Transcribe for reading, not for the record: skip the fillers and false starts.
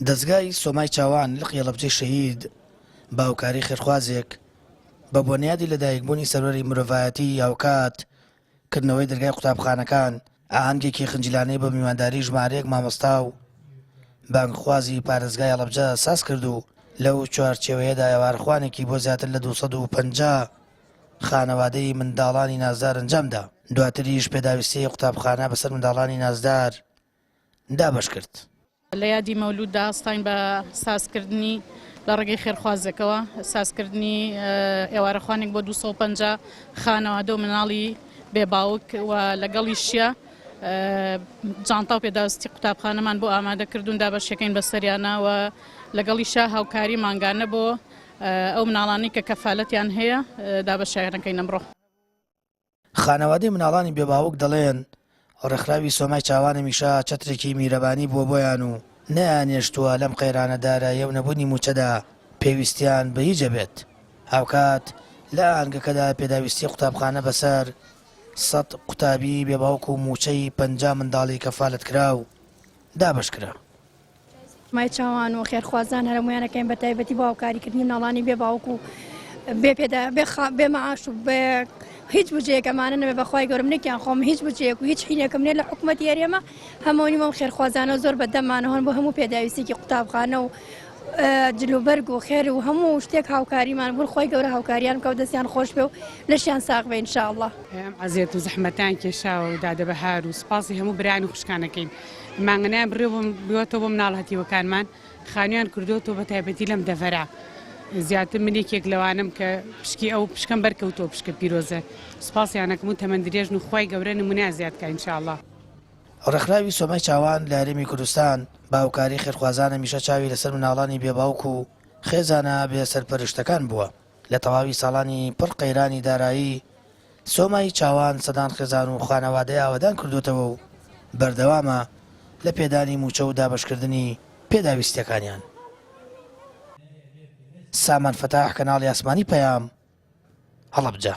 دەستگای سۆمای چاوان لە قیەڵەبجەی شەهید باوکاری خێرخوازێک بە بۆنیادی لەدایکبوونی سەروەری مرۆڤایەتی هاوکات کردنەوەی دەرگای قوتابخانەکان ئاهەنگێکی خنجیلانەی بە میوانداری ژمارەیەک مامۆستا و بانگخوازی پارێزگای هەڵەبجە ساز کرد و لەو چوارچێوەیەدا ئێوارەخوانێکی بۆ زیاتر لە 250 خانەوادەی منداڵانی نازدار ئەنجامدا. دواتریش پێداویستی قوتابخانە بەسەر منداڵانی نازدار دابەش کرد. لە یادی مەولوددا ئەستاین بە سازکردنی لە ڕێگەی خێرخوازەکەوە سازکردنی ئێوارەخوانێک بۆ 250 خانەوادە و مناڵی بێباوک و لەگەڵیشیە جانتا و پێداویستی قوتابخانەمان بۆ ئامادەکردوون دابەشەکەین بەسەریانەوە لەگەڵیشە هاوکاری ماگانە بۆ ئەو مناڵانی کە کەفالەتیان هەیە دابەشیانەکەین ئەمڕۆ. خانەوادەی مناڵانی بێباوک دەڵێن ڕێکخراوی سۆمای چاوان هەمیشە چەترێکی میرەبانی بووە بۆیان و نەیانێشتووە لەم قەیرانە داراییە و نەبوونی موچەدا پێویستیان بە هیچ ئەبێت. هاوکات لە ئاهەنگەکەدا پێداویستی قوتابخانە بەسەر 100 قوتابی بێباوک و موچەی 50 منداڵی کەفالەتکرا و دابەشکرا. مای چاوان و خێرخوازان هەرمویانەکەین بە تایبەتی بۆ هاوکاریکردنی مناڵانی بێباوک و بێ مەعاش و بێ هیچ بجەیەک ئەمانە نەبێ بەخوای گەورم نێکیان خۆم هیچ بجەیەک و هیچ حینێکم نێ لە حکوومەتی هەرێمە هەمووی مەم خێرخوازانە زۆر بەدەمانە هەن بۆ هەموو پێداویستێکی قوتابخانە و جلوبەرگ و خێر و هەموو شتێک هاوکاریمان بوو خۆی گەورە هاوکاریان بکە و دەستیان خۆش بێ و لەشیان ساغ بێ ئینشاءڵڵا. عەزیەت و زەحمەتان کێشا و دادەبەهار و سپاسی هەموو برایان و خوشکانەکەین. مانگەنیان بڕێبووم بوێتەوە بۆ مناڵ هەتیوەکانمان خانوویان کردوەوە بە تایبەتی لەم دەڤەرە. زیاتر من یەکێک لەوانم کە پشکی ئەو پشکەم بەرکەوتەوە پشکە پیرۆزە سپاسیانەکەم و تەمەندرێژن و خی گەورە نمونە زیادکە ئینشاءڵڵا. ڕێکخراوی سۆمای چاوان لە هەرێمی کوردستان باوکاری خێرخوازان هەمیشە چاوی لەسەر مناڵانی بێباوک و خێزانە بێ سەرپەرشتەکان بووە. لە تەواوی ساڵانی پڕ قەیرانی دارایی سۆمای چاوان سەدان خێزان و خانەوادەی ئاوەدان کردوتەوە و بەردەوامە لە پێدانی موچە و دابەشکردنی پێداویستەکانیان. سامان فەتاح کەناڵی ئاسمانی پەیام هەڵەبجە.